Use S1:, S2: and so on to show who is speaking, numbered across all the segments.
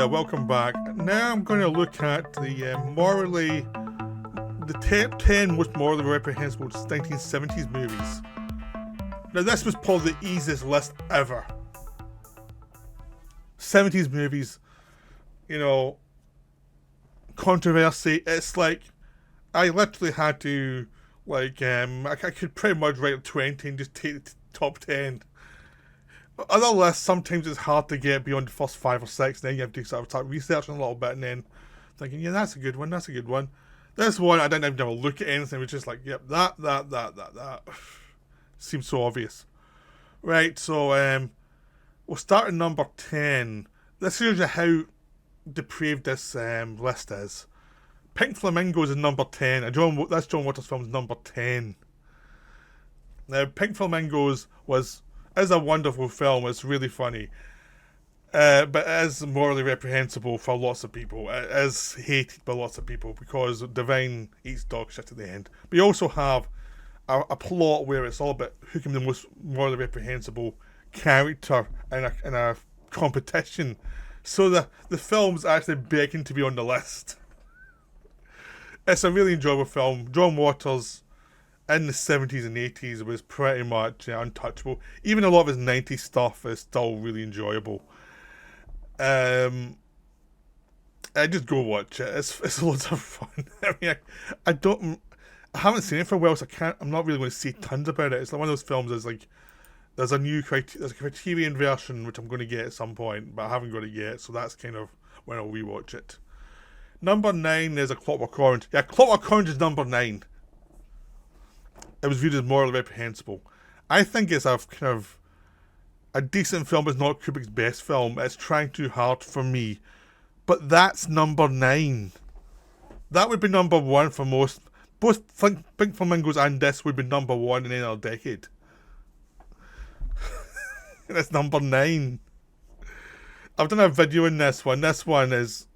S1: welcome back. Now I'm going to look at the top 10 most morally reprehensible 1970s movies. Now this was probably the easiest list ever. 70s movies, controversy. It's like, I literally had to, I could pretty much write 20 and just take the top 10. Other lists, sometimes it's hard to get beyond the first 5 or 6, then you have to start researching a little bit and then thinking, yeah, that's a good one. This one, I didn't even have a look at anything, it was just like, yep, that. Seems so obvious. Right, so we'll start at number 10. This shows you how depraved this list is. Pink Flamingo is number 10. That's John Waters' film's number 10. Now, Pink Flamingos is a wonderful film. It's really funny. But it is morally reprehensible for lots of people. It is hated by lots of people because Divine eats dog shit at the end. But you also have a plot where it's all about who can be the most morally reprehensible character in a competition. So the film's actually begging to be on the list. It's a really enjoyable film. John Waters in the 70s and 80s was pretty much untouchable. Even a lot of his 90s stuff is still really enjoyable. I just go watch it. It's loads of fun. I mean, I haven't seen it for a while, so I'm not really going to say tons about it. It's like one of those films that's like, there's a Criterion version which I'm going to get at some point, but I haven't got it yet, so that's kind of when I'll rewatch it. Number 9 is A Clockwork Orange. Yeah, Clockwork Orange is number 9. It was viewed as morally reprehensible. I think it's a kind of a decent film. It's not Kubrick's best film. It's trying too hard for me. But that's number 9. That would be number 1 for most. Both Pink Flamingos and this would be number 1 in any other decade. That's number 9. I've done a video on this one. This one is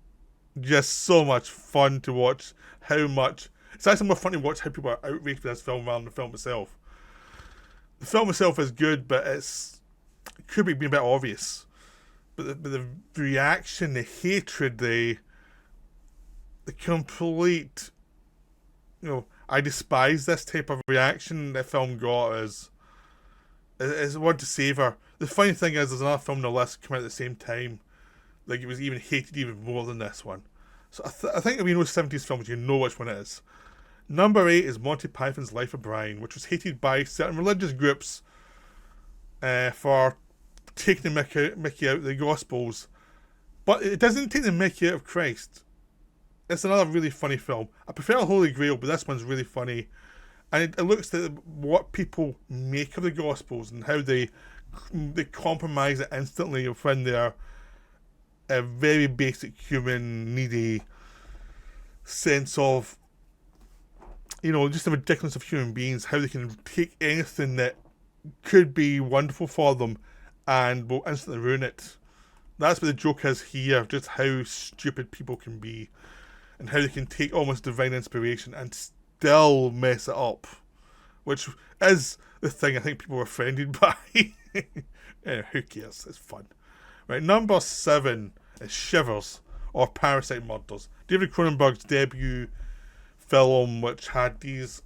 S1: just so much fun to watch. It's actually more fun to watch how people are outraged by this film rather than the film itself. The film itself is good, but it could be a bit obvious. But the reaction, the hatred, the complete, I despise this type of reaction the film got is one to savour. The funny thing is, there's another film on the list come out at the same time. Like, it was even hated even more than this one. So I think if you know 70s films, you know which one it is. Number 8 is Monty Python's Life of Brian, which was hated by certain religious groups for taking the Mickey out of the Gospels. But it doesn't take the Mickey out of Christ. It's another really funny film. I prefer Holy Grail, but this one's really funny. And it looks at what people make of the Gospels and how they compromise it instantly when they're a very basic human, needy sense of, just the ridiculous of human beings, how they can take anything that could be wonderful for them and will instantly ruin it. That's what the joke is here, just how stupid people can be and how they can take almost divine inspiration and still mess it up, which is the thing I think people were offended by. Who cares? It's fun. Right, number 7 is Shivers, or Parasite Murders. David Cronenberg's debut film, which had these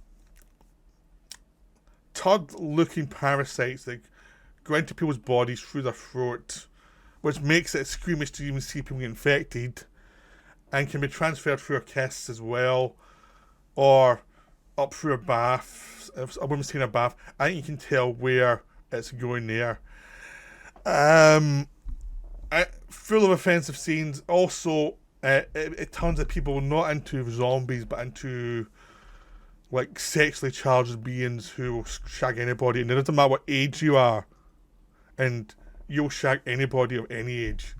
S1: turd-looking parasites that go into people's bodies through their throat, which makes it squeamish to even see people get infected, and can be transferred through a kiss as well, or up through a bath. If a woman's taking a bath, I think you can tell where it's going there. Full of offensive scenes. Also, it turns out people not into zombies, but into sexually charged beings who will shag anybody, and it doesn't matter what age you are, and you'll shag anybody of any age,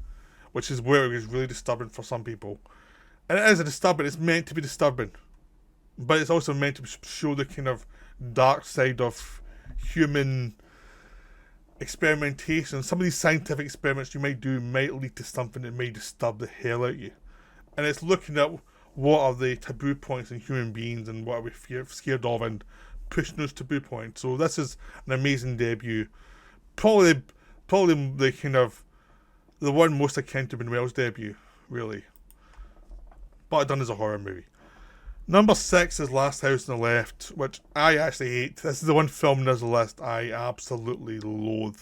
S1: which is where it is really disturbing for some people. And it is disturbing. It's meant to be disturbing, but it's also meant to show the kind of dark side of human experimentation. Some of these scientific experiments you might do might lead to something that may disturb the hell out of you. And it's looking at what are the taboo points in human beings and what are we scared of and pushing those taboo points. So this is an amazing debut. Probably the kind of the one most akin to Manuel's debut, really. But done as a horror movie. Number 6 is Last House on the Left, which I actually hate. This is the one film on this list I absolutely loathe.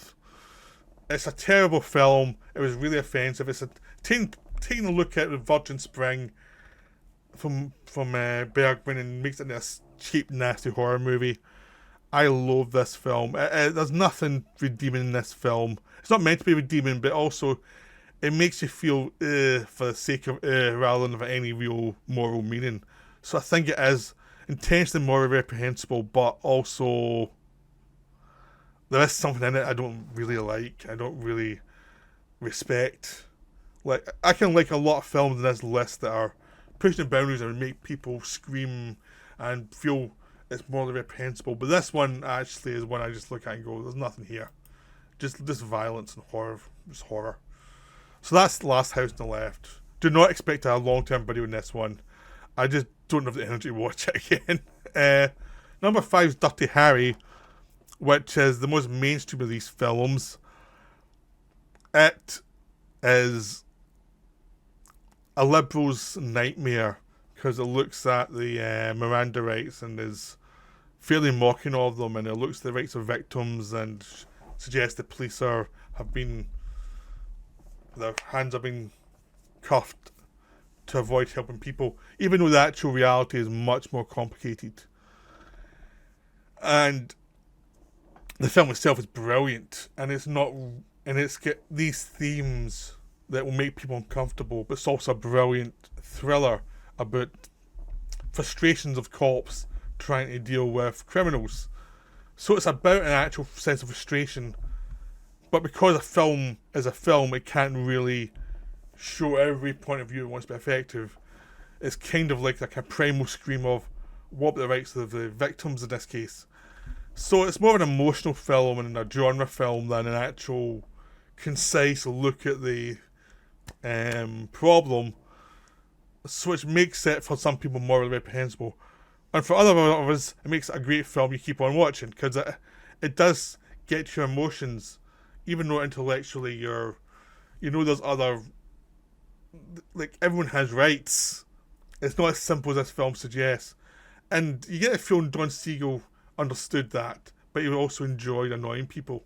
S1: It's a terrible film. It was really offensive. It's taking a look at the Virgin Spring from Bergman and makes it into a cheap, nasty horror movie. I loathe this film. There's nothing redeeming in this film. It's not meant to be redeeming, but also it makes you feel for the sake of rather than for any real moral meaning. So I think it is intentionally more reprehensible, but also there is something in it I don't really like. I don't really respect. Like, I can like a lot of films in this list that are pushing the boundaries and make people scream and feel it's morally reprehensible. But this one actually is one I just look at and go, there's nothing here. Just violence and horror. Just horror. So that's The Last House on the Left. Do not expect to have a long-term video in this one. I just don't have the energy to watch it again. Number 5 is Dirty Harry, which is the most mainstream of these films. It is a liberal's nightmare because it looks at the Miranda rights and is fairly mocking of them, and it looks at the rights of victims and suggests the police their hands have been cuffed to avoid helping people, even though the actual reality is much more complicated. And the film itself is brilliant, and it's got these themes that will make people uncomfortable, but it's also a brilliant thriller about frustrations of cops trying to deal with criminals. So it's about an actual sense of frustration, but because a film is a film, it can't really show every point of view it wants to be effective. It's kind of like a primal scream of what the rights of the victims in this case. So it's more of an emotional film and a genre film than an actual concise look at the problem, so which makes it for some people morally reprehensible, and for other of us it makes it a great film you keep on watching because it does get your emotions, even though intellectually there's other, like, everyone has rights. It's not as simple as this film suggests, and you get a feeling Don Siegel understood that, but he also enjoyed annoying people.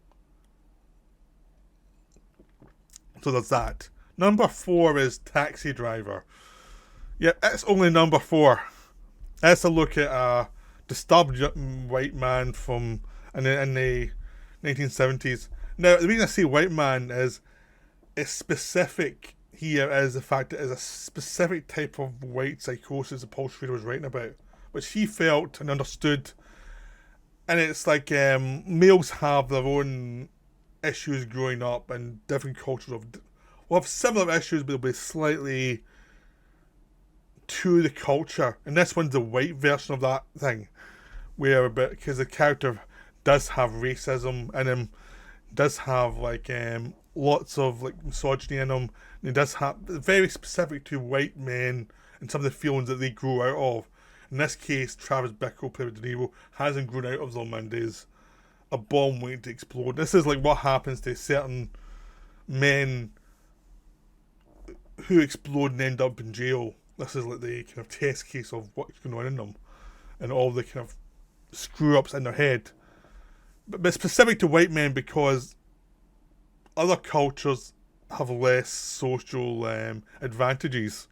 S1: So there's that. Number 4 is Taxi Driver. Yeah, it's only number 4. It's a look at a disturbed white man in the 1970s. Now, the reason I say white man is it's specific here is the fact that it's a specific type of white psychosis that Paul Schrader was writing about, which he felt and understood. And it's like males have their own issues growing up, and different cultures will have similar issues, but they'll be slightly to the culture. And this one's the white version of that thing, where because the character does have racism in him, does have lots of misogyny in him, and it does have very specific to white men and some of the feelings that they grow out of. In this case, Travis Bickle, played by De Niro, hasn't grown out of them and is a bomb waiting to explode. This is like what happens to certain men who explode and end up in jail. This is like the kind of test case of what's going on in them and all the kind of screw-ups in their head. But specific to white men because other cultures have less social advantages.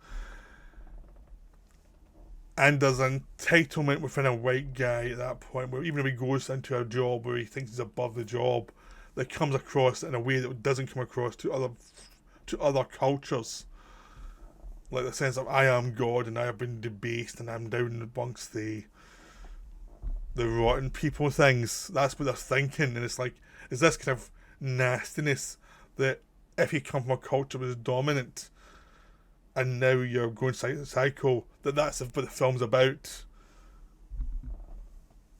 S1: And there's an entitlement within a white guy at that point where even if he goes into a job where he thinks he's above the job, that comes across in a way that doesn't come across to other cultures. Like the sense of I am God and I have been debased and I'm down amongst the rotten people things. That's what they're thinking, and it's like, is this kind of nastiness that if you come from a culture that is dominant and now you're going psycho, that's what the film's about.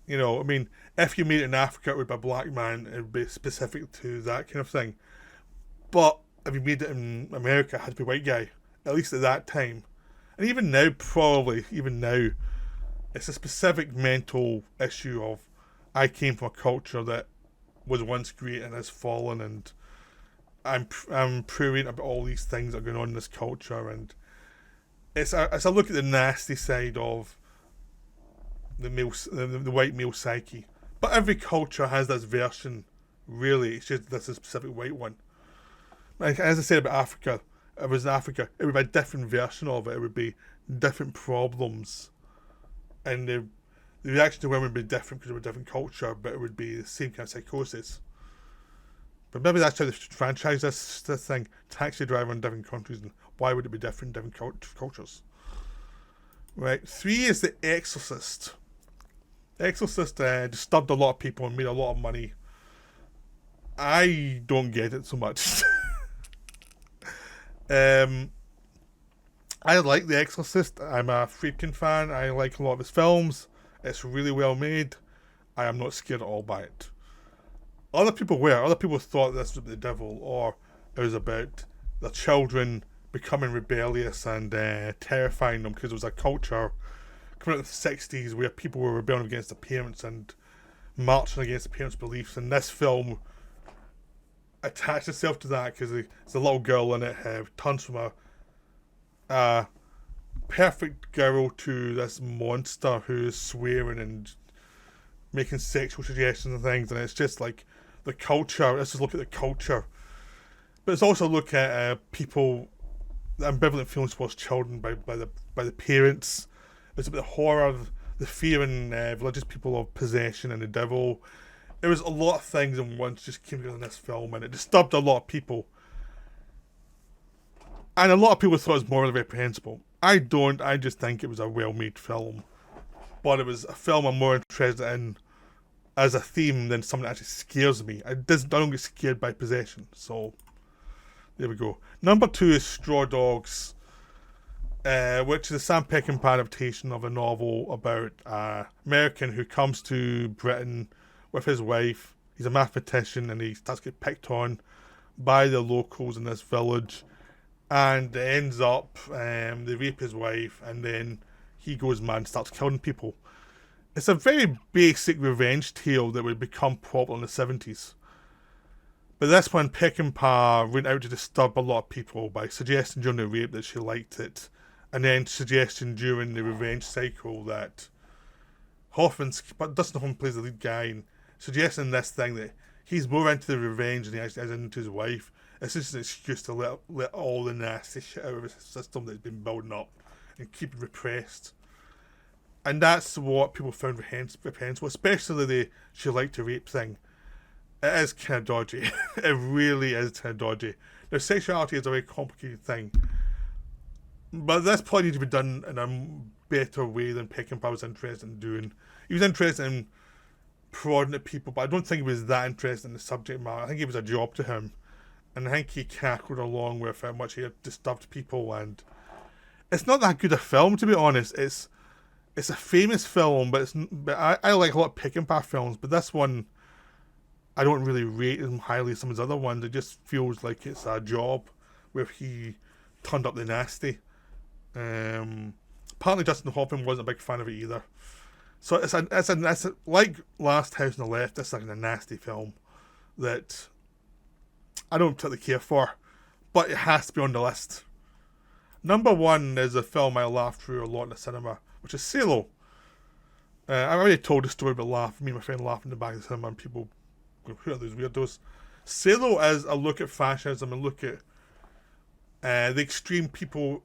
S1: You know, I mean, if you made it in Africa, it would be a black man, it would be specific to that kind of thing. But if you made it in America, it had to be a white guy, at least at that time. And even now, it's a specific mental issue of, I came from a culture that was once great and has fallen, and I'm prurient about all these things that are going on in this culture, and it's a look at the nasty side of the white male psyche. But every culture has this version. Really, it's just this is a specific white one. Like, as I said about Africa, if it was in Africa, it would be a different version of it. It would be different problems, and the reaction to women would be different because of a different culture, but it would be the same kind of psychosis. But maybe that's how they franchise this thing. Taxi driver in different countries, and why would it be different in different cultures? Right, 3 is The Exorcist. The Exorcist disturbed a lot of people and made a lot of money. I don't get it so much. I like The Exorcist. I'm a Friedkin fan. I like a lot of his films. It's really well made. I am not scared at all by it. Other people were. Other people thought this was the devil, or it was about the children becoming rebellious and terrifying them, because it was a culture coming out of the 60s where people were rebelling against their parents and marching against the parents' beliefs. And this film attached itself to that because there's a little girl in it who turns from a perfect girl to this monster who's swearing and making sexual suggestions and things, and it's just like the culture. Let's just look at the culture, but it's also a look at people, the ambivalent feelings towards children by the parents. It's about the horror, the fear in religious people of possession and the devil. There was a lot of things in once just came together in this film, and it disturbed a lot of people. And a lot of people thought it was morally reprehensible. I don't. I just think it was a well-made film. But it was a film I'm more interested in as a theme than something that actually scares me. I don't get scared by possession. So, there we go. Number 2 is Straw Dogs, which is a Sam Peckinpah adaptation of a novel about an American who comes to Britain with his wife. He's a mathematician, and he starts to get picked on by the locals in this village, and it ends up they rape his wife, and then he goes mad and starts killing people. It's a very basic revenge tale that would become popular in the 70s. But this one, Peckinpah went out to disturb a lot of people by suggesting during the rape that she liked it, and then suggesting during the revenge cycle that Dustin Hoffman plays the lead guy, and suggesting this thing that he's more into the revenge than he actually is into his wife. It's just an excuse to let all the nasty shit out of his system that's been building up and keep it repressed. And that's what people found reprehensible, especially the she liked to rape thing. It is kind of dodgy. It really is kind of dodgy. Now, sexuality is a very complicated thing, but this probably needs to be done in a better way than Peckinpah was interested in doing. He was interested in prodding at people, but I don't think he was that interested in the subject matter. I think it was a job to him, and I think he cackled along with how much he had disturbed people. And it's not that good a film, to be honest. It's a famous film, but I like a lot of Peckinpah films, but this one I don't really rate as highly as some of his other ones. It just feels like it's a job where he turned up the nasty. Apparently Dustin Hoffman wasn't a big fan of it either. So it's like Last House on the Left. It's like a nasty film that I don't particularly care for, but it has to be on the list. Number 1 is a film I laughed through a lot in the cinema, which is Salo. I already told the story about me and my friend laughing in the back of the cinema, and people go, who are those weirdos? Salo is a look at fascism and look at the extreme people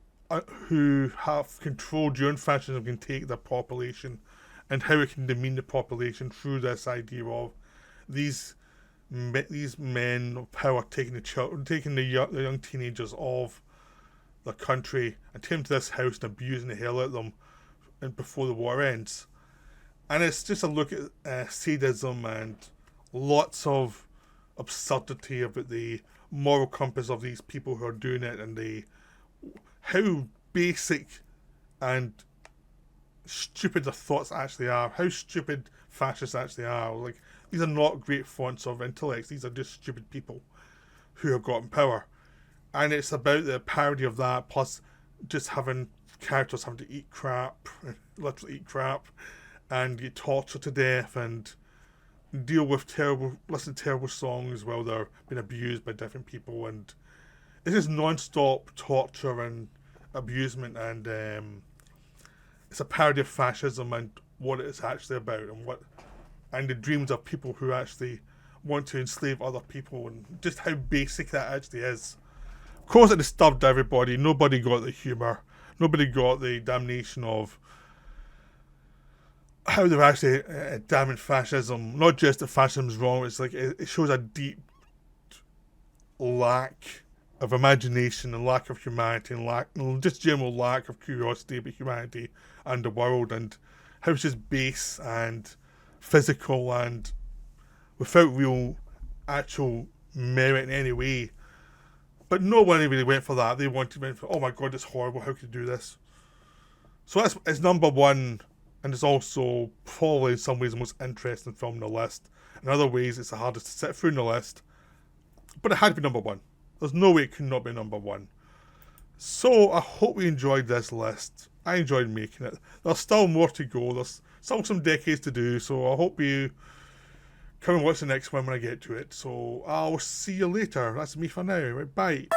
S1: who have control during fascism can take their population, and how it can demean the population through this idea of these men of power taking the young teenagers of the country and taking them to this house and abusing the hell out of them and before the war ends. And it's just a look at sadism and lots of absurdity about the moral compass of these people who are doing it, and how basic and stupid their thoughts actually are, how stupid fascists actually are. Like, these are not great fonts of intellects, these are just stupid people who have gotten power. And it's about the parody of that, plus just having characters having to eat crap, literally eat crap, and get tortured to death, and deal with listen to terrible songs while they're being abused by different people, and it's just non-stop torture and abusement, and it's a parody of fascism and what it's actually about, and the dreams of people who actually want to enslave other people, and just how basic that actually is. Of course, it disturbed everybody. Nobody got the humour. Nobody got the damnation of how they're actually damning fascism. Not just that fascism is wrong. It's like it shows a deep lack of imagination and lack of humanity and just general lack of curiosity about humanity and the world, and how it's just base and physical and without real actual merit in any way. But no one really went for that. They went for, oh my god, it's horrible, how could you do this? So it's number one, and it's also probably in some ways the most interesting film on the list. In other ways, it's the hardest to sit through in the list. But it had to be number one. There's no way it could not be number one. So I hope you enjoyed this list. I enjoyed making it. There's still more to go. There's still some decades to do. So I hope you come and watch the next one when I get to it. So I'll see you later. That's me for now. Right, bye.